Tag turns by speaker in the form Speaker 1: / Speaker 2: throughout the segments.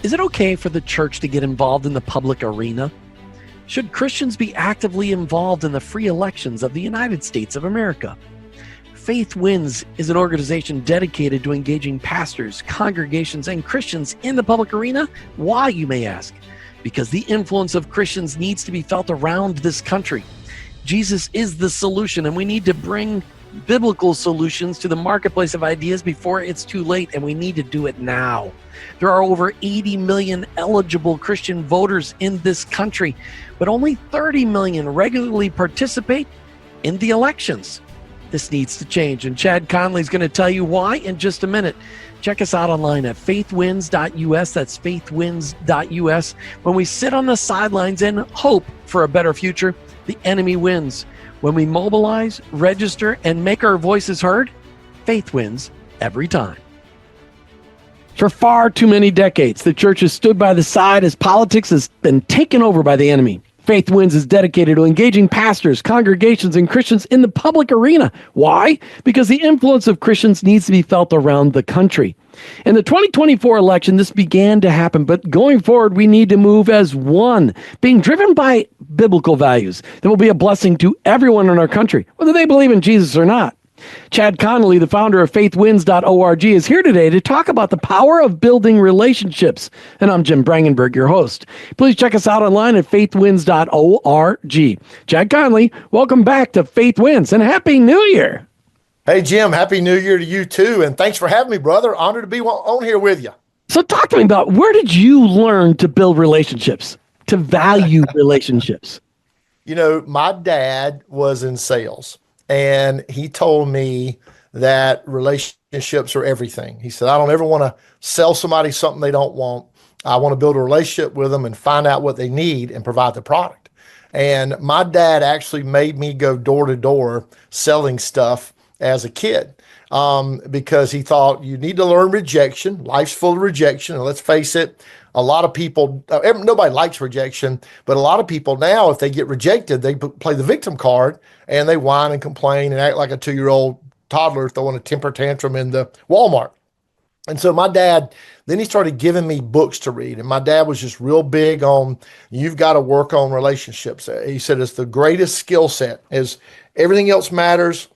Speaker 1: Is it okay for the church to get involved in the public arena? Should Christians be actively involved in the free elections of the United States of America? Faith Wins is an organization dedicated to engaging pastors, congregations, and Christians in the public arena. Why, you may ask? Because the influence of Christians needs to be felt around this country. Jesus is the solution, and we need to bring biblical solutions to the marketplace of ideas before it's too late, and we need to do it now. There are over 80 million eligible Christian voters in this country, but only 30 million regularly participate in the elections. This needs to change, and Chad Connelly is going to tell you why in just a minute. Check us out online at faithwins.us. That's faithwins.us. When we sit on the sidelines and hope for a better future, the enemy wins. When we mobilize, register, and make our voices heard, faith wins every time. For far too many decades, the church has stood by the side as politics has been taken over by the enemy. Faith Wins is dedicated to engaging pastors, congregations, and Christians in the public arena. Why? Because the influence of Christians needs to be felt around the country. In the 2024 election, this began to happen, but going forward, we need to move as one, being driven by biblical values that will be a blessing to everyone in our country, whether they believe in Jesus or not. Chad Connelly, the founder of faithwins.org, is here today to talk about the power of building relationships. And I'm Jim Brangenberg, your host. Please check us out online at faithwins.org. Chad Connelly, welcome back to Faith Wins, and Happy New Year.
Speaker 2: Hey, Jim, Happy New Year to you too. And thanks for having me, brother. Honored to be on here with you.
Speaker 1: So talk to me about, where did you learn to build relationships, to value relationships?
Speaker 2: You know, my dad was in sales, and he told me that relationships are everything. He said, I don't ever want to sell somebody something they don't want. I want to build a relationship with them and find out what they need and provide the product. And my dad actually made me go door to door selling stuff as a kid, because he thought you need to learn rejection. Life's full of rejection. And let's face it, a lot of people, nobody likes rejection, but a lot of people now, if they get rejected, they play the victim card and they whine and complain and act like a 2-year-old toddler throwing a temper tantrum in the Walmart. And so my dad, then he started giving me books to read. And my dad was just real big on, you've got to work on relationships. He said, it's the greatest skill set. As everything else matters,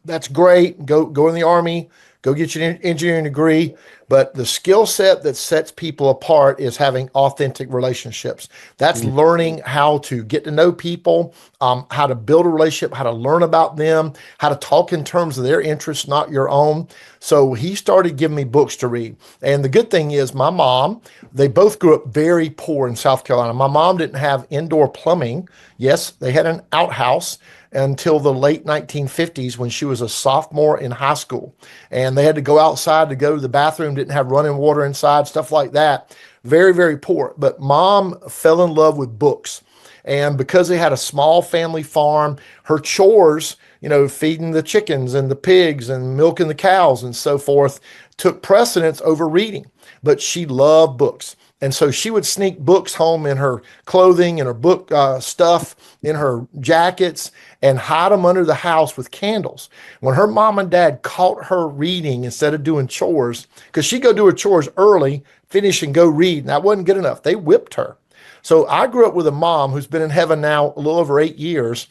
Speaker 2: that's great. Go in the Army, go get your engineering degree. But the skill set that sets people apart is having authentic relationships. That's learning how to get to know people, how to build a relationship, how to learn about them, how to talk in terms of their interests, not your own. So he started giving me books to read. And the good thing is my mom, they both grew up very poor in South Carolina. My mom didn't have indoor plumbing. Yes, they had an outhouse until the late 1950s when she was a sophomore in high school. And they had to go outside to go to the bathroom, didn't have running water inside, stuff like that. Very, very poor. But mom fell in love with books. And because they had a small family farm, her chores, you know, feeding the chickens and the pigs and milking the cows and so forth, took precedence over reading. But she loved books. And so she would sneak books home in her clothing and her book stuff in her jackets and hide them under the house with candles. When her mom and dad caught her reading instead of doing chores, because she'd go do her chores early, finish and go read, and that wasn't good enough. They whipped her. So I grew up with a mom who's been in heaven now a little over 8 years,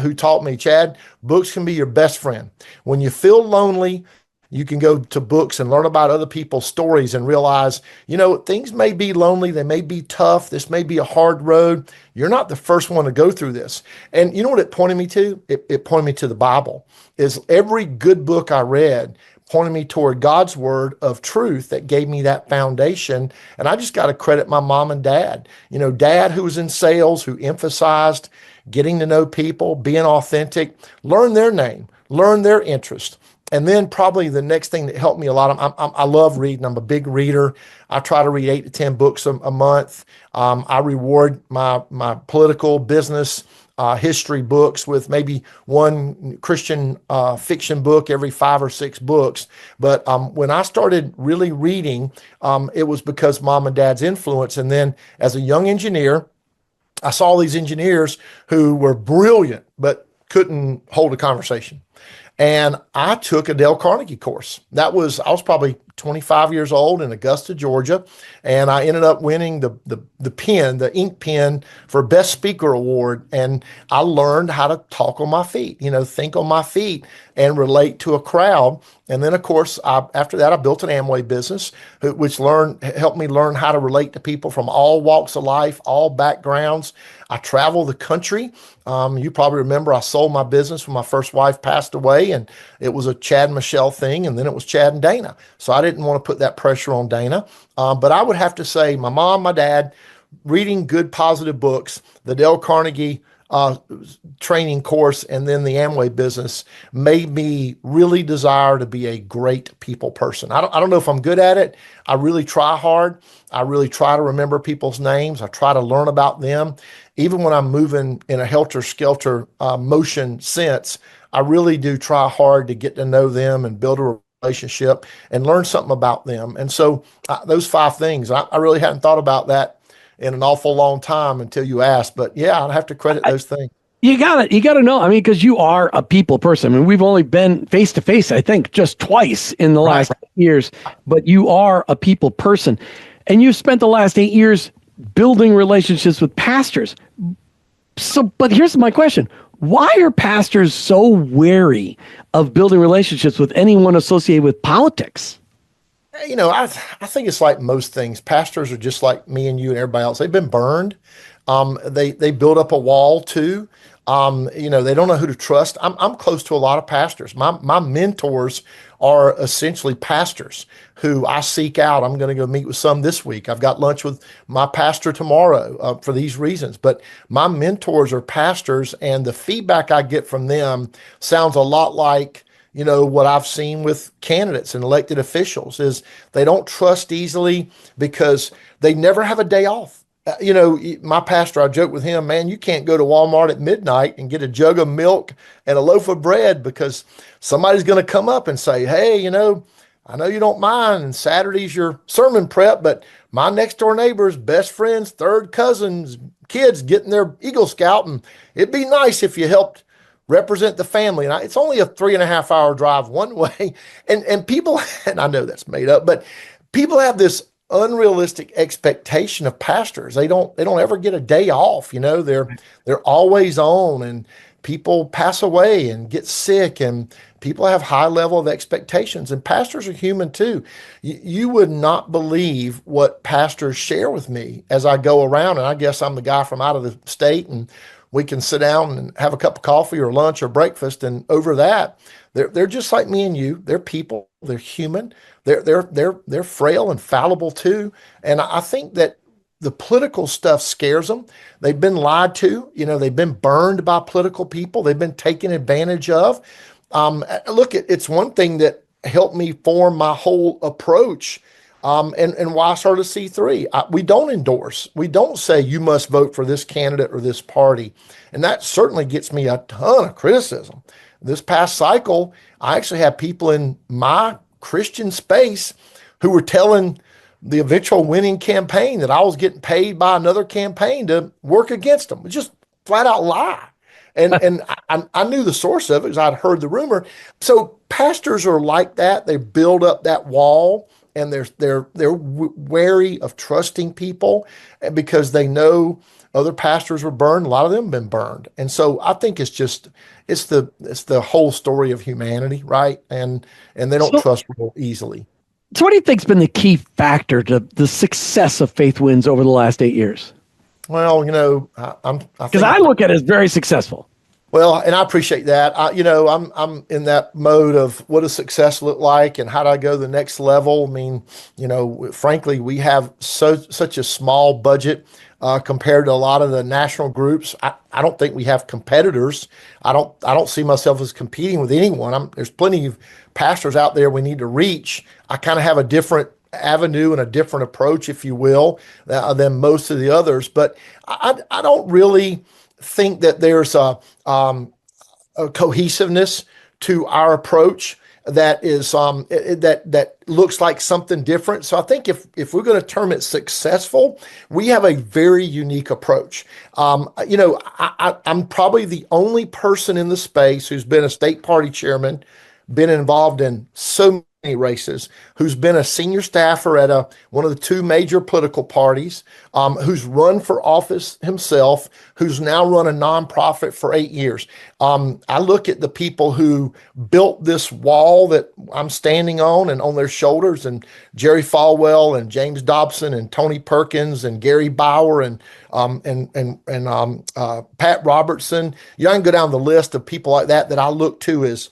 Speaker 2: who taught me, Chad, books can be your best friend. When you feel lonely, you can go to books and learn about other people's stories and realize, you know, things may be lonely. They may be tough. This may be a hard road. You're not the first one to go through this. And you know what it pointed me to? It pointed me to the Bible. Is every good book I read pointed me toward God's word of truth that gave me that foundation. And I just got to credit my mom and dad. You know, dad who was in sales, who emphasized getting to know people, being authentic, learn their name, learn their interest. And then probably the next thing that helped me a lot, I love reading. I'm a big reader. I try to read 8 to 10 books a month. I reward my political, business, history books with maybe one Christian fiction book every 5 or 6 books. But when I started really reading, it was because mom and dad's influence. And then as a young engineer, I saw these engineers who were brilliant, but couldn't hold a conversation. And I took a Dale Carnegie course. I was probably 25 years old in Augusta, Georgia, and I ended up winning the ink pen for Best Speaker Award. And I learned how to talk on my feet, think on my feet and relate to a crowd. And then, of course, after that, I built an Amway business, which helped me learn how to relate to people from all walks of life, all backgrounds. I travel the country. You probably remember I sold my business when my first wife passed away, and it was a Chad and Michelle thing, and then it was Chad and Dana. So I didn't want to put that pressure on Dana. But I would have to say my mom, my dad, reading good, positive books, the Dale Carnegie training course, and then the Amway business made me really desire to be a great people person. I don't know if I'm good at it. I really try hard. I really try to remember people's names. I try to learn about them. Even when I'm moving in a helter-skelter motion sense, I really do try hard to get to know them and build a relationship and learn something about them. And so those 5 things, I really hadn't thought about that in an awful long time until you asked. But yeah, I'd have to credit those things.
Speaker 1: You got to know. I mean, because you are a people person. I mean, we've only been face to face, I think, just twice in the last years, but you are a people person. And you've spent the last 8 years building relationships with pastors. So, but here's my question. Why are pastors so wary of building relationships with anyone associated with politics?
Speaker 2: I think it's like most things. Pastors are just like me and you and everybody else. They've been burned. They build up a wall too. They don't know who to trust. I'm close to a lot of pastors. My mentors are essentially pastors who I seek out. I'm going to go meet with some this week. I've got lunch with my pastor tomorrow for these reasons. But my mentors are pastors, and the feedback I get from them sounds a lot like what I've seen with candidates and elected officials is they don't trust easily because they never have a day off. My pastor, I joke with him, man, you can't go to Walmart at midnight and get a jug of milk and a loaf of bread because somebody's going to come up and say, hey, I know you don't mind, and Saturday's your sermon prep, but my next door neighbor's best friend's third cousin's kids getting their Eagle Scout, and it'd be nice if you helped represent the family. And it's only a 3.5-hour drive one way. And people, and I know that's made up, but people have this unrealistic expectation of pastors. They don't ever get a day off. They're always on, and people pass away and get sick, and people have high level of expectations, and pastors are human too. You would not believe what pastors share with me as I go around. And I guess I'm the guy from out of the state, and we can sit down and have a cup of coffee or lunch or breakfast. And over that, they're just like me and you. They're people. They're human. They're frail and fallible too. And I think that the political stuff scares them. They've been lied to. They've been burned by political people. They've been taken advantage of. Look, it's one thing that helped me form my whole approach. And why I started C3. We don't endorse. We don't say you must vote for this candidate or this party. And that certainly gets me a ton of criticism. This past cycle, I actually had people in my Christian space who were telling the eventual winning campaign that I was getting paid by another campaign to work against them. It's just flat out lie. And I knew the source of it because I'd heard the rumor. So pastors are like that. They build up that wall, and they're wary of trusting people because they know other pastors were burned. A lot of them have been burned. And so I think it's the whole story of humanity, right? And they don't trust people easily.
Speaker 1: So what do you think's been the key factor to the success of Faith Wins over the last 8 years?
Speaker 2: Well, because
Speaker 1: I look at it as very successful.
Speaker 2: Well, and I appreciate that. I'm in that mode of what does success look like and how do I go to the next level? I mean, frankly, we have such a small budget compared to a lot of the national groups. I don't think we have competitors. I don't see myself as competing with anyone. There's plenty of pastors out there we need to reach. I kind of have a different avenue and a different approach, if you will, than most of the others. But I don't really think that there's a cohesiveness to our approach that is that looks like something different. So I think if we're going to term it successful, we have a very unique approach. I'm probably the only person in the space who's been a state party chairman, been involved in so races, who's been a senior staffer at one of the two major political parties, who's run for office himself, who's now run a nonprofit for 8 years. I look at the people who built this wall that I'm standing on and on their shoulders, and Jerry Falwell and James Dobson and Tony Perkins and Gary Bauer and Pat Robertson. I can go down the list of people like that I look to as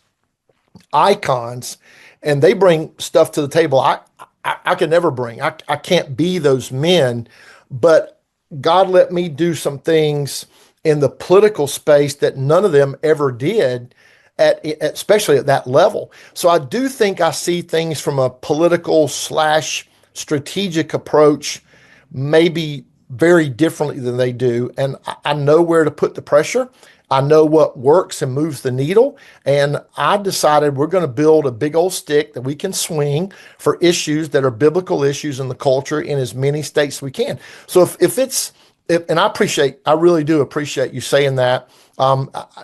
Speaker 2: icons, and they bring stuff to the table I can never bring. I can't be those men, but God let me do some things in the political space that none of them ever did, especially at that level. So I do think I see things from a political / strategic approach, maybe very differently than they do. And I know where to put the pressure. I know what works and moves the needle. And I decided we're going to build a big old stick that we can swing for issues that are biblical issues in the culture in as many states as we can. So and I really do appreciate you saying that.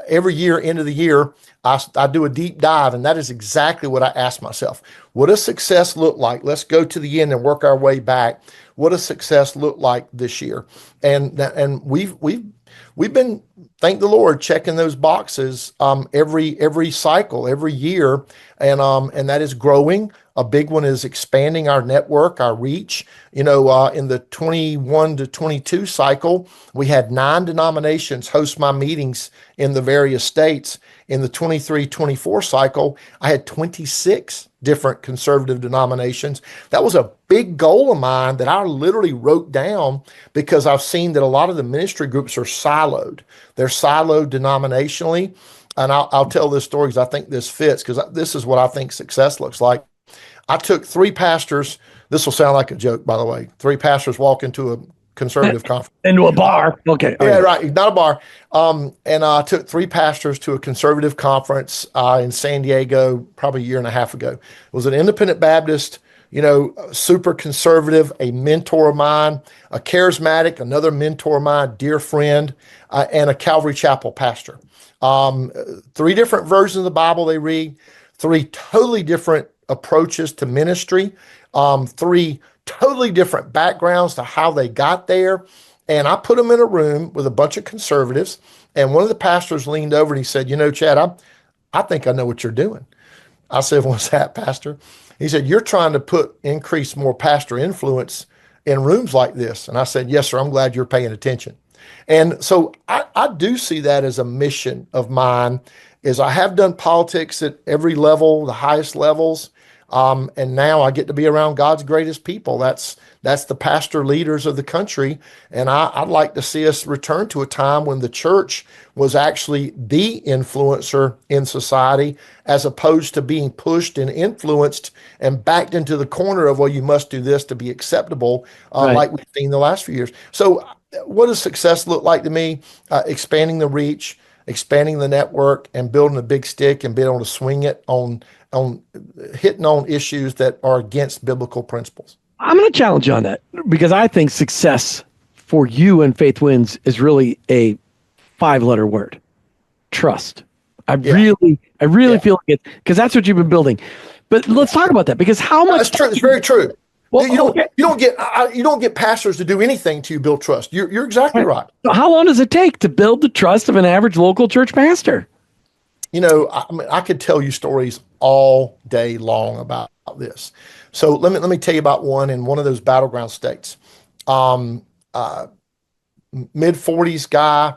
Speaker 2: Every year, end of the year, I do a deep dive, and that is exactly what I ask myself. What does success look like? Let's go to the end and work our way back. What does success look like this year? And we've been, thank the Lord, checking those boxes every cycle, every year, and that is growing. A big one is expanding our network, our reach. In the 21 to 22 cycle, we had 9 denominations host my meetings in the various states. In the 23-24 cycle, I had 26 different conservative denominations. That was a big goal of mine that I literally wrote down, because I've seen that a lot of the ministry groups are siloed. They're siloed denominationally. And I'll tell this story because I think this fits, because this is what I think success looks like. I took 3 pastors. This will sound like a joke, by the way. 3 pastors walk into a conservative conference.
Speaker 1: Into a bar. Okay.
Speaker 2: Yeah, right. Not a bar. And I took 3 pastors to a conservative conference in San Diego probably a year and a half ago. It was an independent Baptist, super conservative, a mentor of mine, a charismatic, another mentor of mine, dear friend, and a Calvary Chapel pastor. 3 different versions of the Bible they read, 3 totally different approaches to ministry, 3 totally different backgrounds to how they got there. And I put them in a room with a bunch of conservatives. And one of the pastors leaned over and he said, Chad, I think I know what you're doing. I said, what's that, Pastor? He said, you're trying to increase more pastor influence in rooms like this. And I said, yes, sir. I'm glad you're paying attention. And so I do see that as a mission of mine, is I have done politics at every level, the highest levels. And now I get to be around God's greatest people. That's the pastor leaders of the country. And I'd like to see us return to a time when the church was actually the influencer in society, as opposed to being pushed and influenced and backed into the corner of, well, you must do this to be acceptable, right, like we've seen the last few years. So what does success look like to me? Expanding the reach, expanding the network, and building a big stick and being able to swing it on hitting on issues that are against biblical principles.
Speaker 1: I'm going to challenge you on that, because I think success for you and Faith Wins is really a 5-letter word: trust. I really feel like it, because that's what you've been building. But let's talk about that, because how much? That's
Speaker 2: true. It's very true. Well, you don't get pastors to do anything to build trust. You're exactly right.
Speaker 1: So how long does it take to build the trust of an average local church pastor?
Speaker 2: I could tell you stories all day long about this. So let me tell you about one in one of those battleground states. Mid-40s guy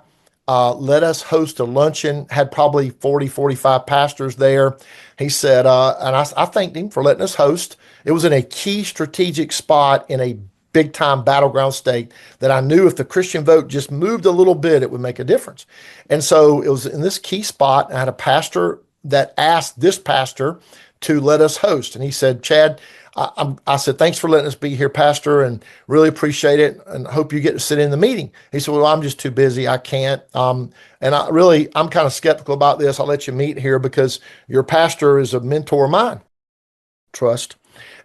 Speaker 2: let us host a luncheon, had probably 40, 45 pastors there. He said, and I thanked him for letting us host. It was in a key strategic spot in a big-time battleground state that I knew if the Christian vote just moved a little bit, it would make a difference. And so it was in this key spot. I had a pastor that asked this pastor to let us host. And he said, Chad, I said, thanks for letting us be here, Pastor, and really appreciate it, and hope you get to sit in the meeting. He said, well, I'm just too busy. I can't. And I'm kind of skeptical about this. I'll let you meet here because your pastor is a mentor of mine. Trust.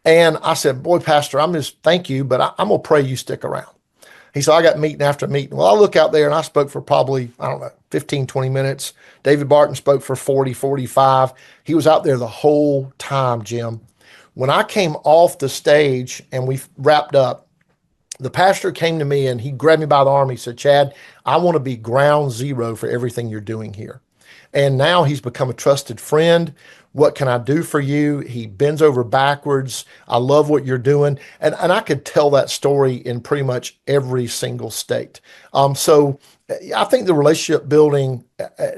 Speaker 2: And I said, boy, Pastor, thank you, but I'm going to pray you stick around. He said, I got meeting after meeting. Well, I look out there and I spoke for probably, 15, 20 minutes. David Barton spoke for 40, 45. He was out there the whole time, Jim. When I came off the stage and we wrapped up, the pastor came to me and he grabbed me by the arm. He said, Chad, I want to be ground zero for everything you're doing here. And now he's become a trusted friend. What can I do for you? He bends over backwards. I love what you're doing. And I could tell that story in pretty much every single state. So I think the relationship building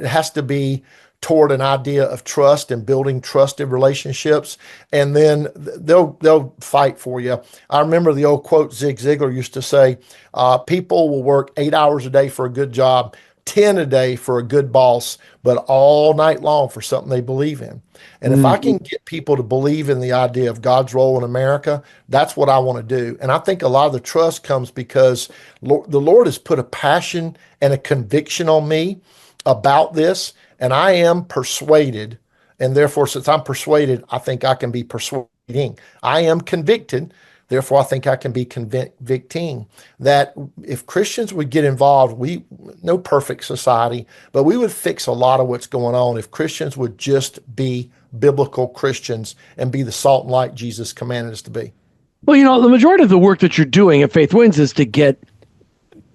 Speaker 2: has to be toward an idea of trust and building trusted relationships, and then they'll fight for you. I remember the old quote Zig Ziglar used to say, people will work 8 hours a day for a good job, 10 a day for a good boss, but all night long for something they believe in. And if I can get people to believe in the idea of God's role in America, that's what I want to do. And I think a lot of the trust comes because the Lord has put a passion and a conviction on me about this. And I am persuaded, and therefore, since I'm persuaded, I think I can be persuading. I am convicted, therefore, I think I can be convicting. That if Christians would get involved, no perfect society, but we would fix a lot of what's going on if Christians would just be biblical Christians and be the salt and light Jesus commanded us to be.
Speaker 1: Well, the majority of the work that you're doing at Faith Wins is to get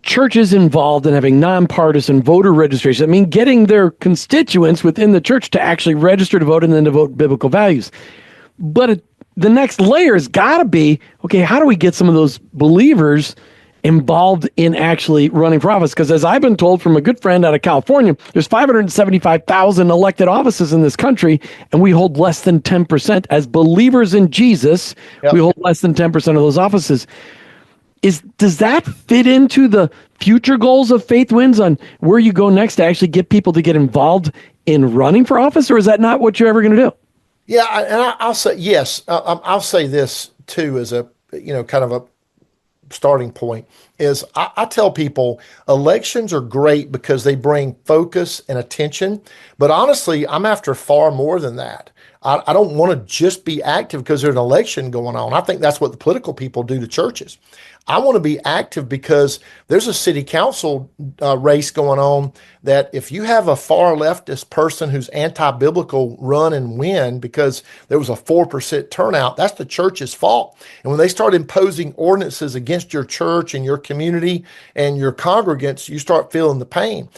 Speaker 1: churches involved in having nonpartisan voter registration. I mean, getting their constituents within the church to actually register to vote and then to vote biblical values. But the next layer has got to be, okay, how do we get some of those believers involved in actually running for office? Because as I've been told from a good friend out of California, there's 575,000 elected offices in this country, and we hold less than 10%. As believers in Jesus, we hold less than 10% of those offices. Does that fit into the future goals of Faith Wins on where you go next to actually get people to get involved in running for office, or is that not what you're ever going to do?
Speaker 2: Yeah, and I'll say yes. I'll say this too as a kind of a starting point is I tell people elections are great because they bring focus and attention, but honestly, I'm after far more than that. I don't want to just be active because there's an election going on. I think that's what the political people do to churches. I want to be active because there's a city council race going on that if you have a far leftist person who's anti-biblical run and win because there was a 4% turnout, that's the church's fault. And when they start imposing ordinances against your church and your community and your congregants, you start feeling the pain.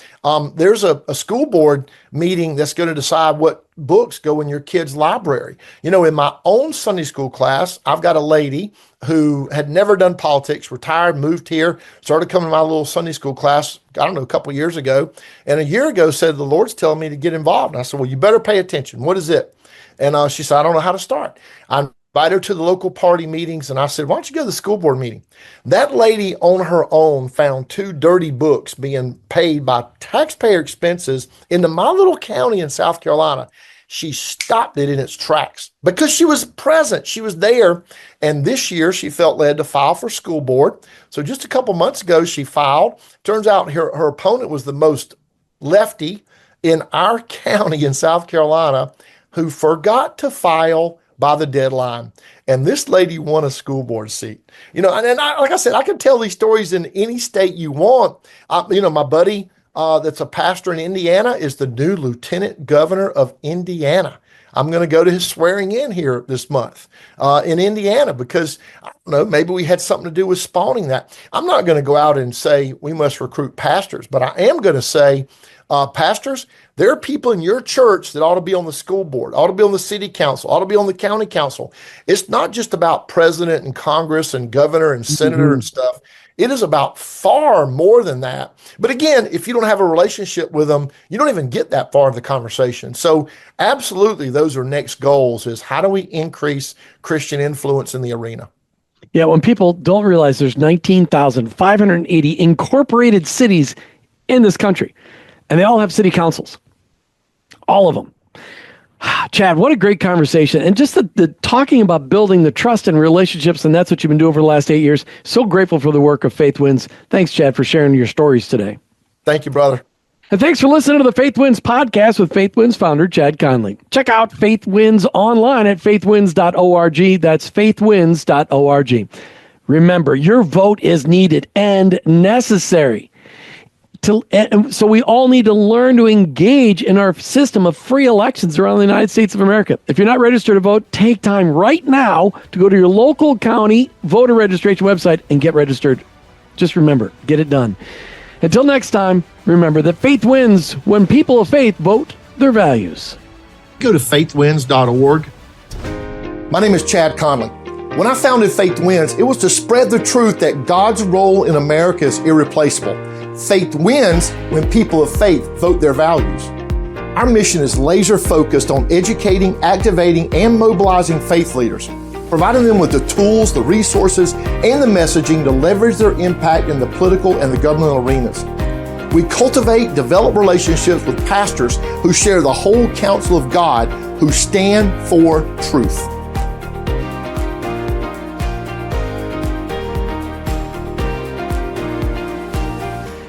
Speaker 2: There's a school board meeting that's going to decide what books go in your kid's library. In my own Sunday school class, I've got a lady who had never done politics, retired, moved here, started coming to my little Sunday school class, a couple of years ago. And a year ago said, the Lord's telling me to get involved. And I said, well, you better pay attention. What is it? And she said, I don't know how to start. I invited her to the local party meetings. And I said, why don't you go to the school board meeting? That lady on her own found 2 dirty books being paid by taxpayer expenses into my little county in South Carolina. She stopped it in its tracks because she was present. She was there. And this year she felt led to file for school board. So just a couple months ago, she filed. Turns out her opponent was the most lefty in our county in South Carolina who forgot to file by the deadline. And this lady won a school board seat. Like I said, I can tell these stories in any state you want. My buddy, that's a pastor in Indiana is the new lieutenant governor of Indiana. I'm going to go to his swearing in here this month in Indiana because, I don't know, maybe we had something to do with spawning that. I'm not going to go out and say we must recruit pastors, but I am going to say, pastors, there are people in your church that ought to be on the school board, ought to be on the city council, ought to be on the county council. It's not just about president and Congress and governor and senator and stuff. It is about far more than that. But again, if you don't have a relationship with them, you don't even get that far in the conversation. So absolutely, those are next goals is how do we increase Christian influence in the arena?
Speaker 1: Yeah, when people don't realize there's 19,580 incorporated cities in this country, and they all have city councils, all of them. Chad, what a great conversation. And just the talking about building the trust and relationships, and that's what you've been doing for the last 8 years. So grateful for the work of Faith Wins. Thanks, Chad, for sharing your stories today.
Speaker 2: Thank you, brother.
Speaker 1: And thanks for listening to the Faith Wins podcast with Faith Wins founder, Chad Connelly. Check out Faith Wins online at faithwins.org. That's faithwins.org. Remember, your vote is needed and necessary And so we all need to learn to engage in our system of free elections around the United States of America. If you're not registered to vote, take time right now to go to your local county voter registration website and get registered. Just remember, get it done. Until next time, remember that faith wins when people of faith vote their values.
Speaker 2: Go to faithwins.org. My name is Chad Connelly. When I founded Faith Wins, it was to spread the truth that God's role in America is irreplaceable. Faith wins when people of faith vote their values. Our mission is laser focused on educating, activating, and mobilizing faith leaders, providing them with the tools, the resources, and the messaging to leverage their impact in the political and the governmental arenas. We cultivate, develop relationships with pastors who share the whole counsel of God, who stand for truth.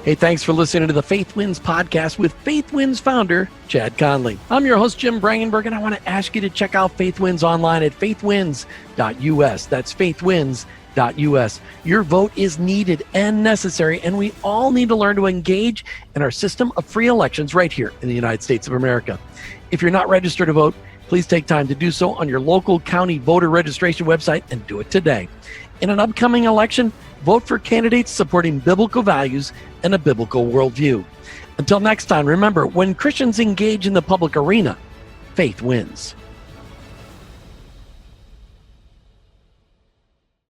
Speaker 1: Hey, thanks for listening to the Faith Wins podcast with Faith Wins founder, Chad Connelly. I'm your host, Jim Brangenberg, and I want to ask you to check out Faith Wins online at faithwins.us. That's faithwins.us. Your vote is needed and necessary, and we all need to learn to engage in our system of free elections right here in the United States of America. If you're not registered to vote, please take time to do so on your local county voter registration website and do it today. In an upcoming election, vote for candidates supporting biblical values and a biblical worldview. Until next time, remember, when Christians engage in the public arena, faith wins.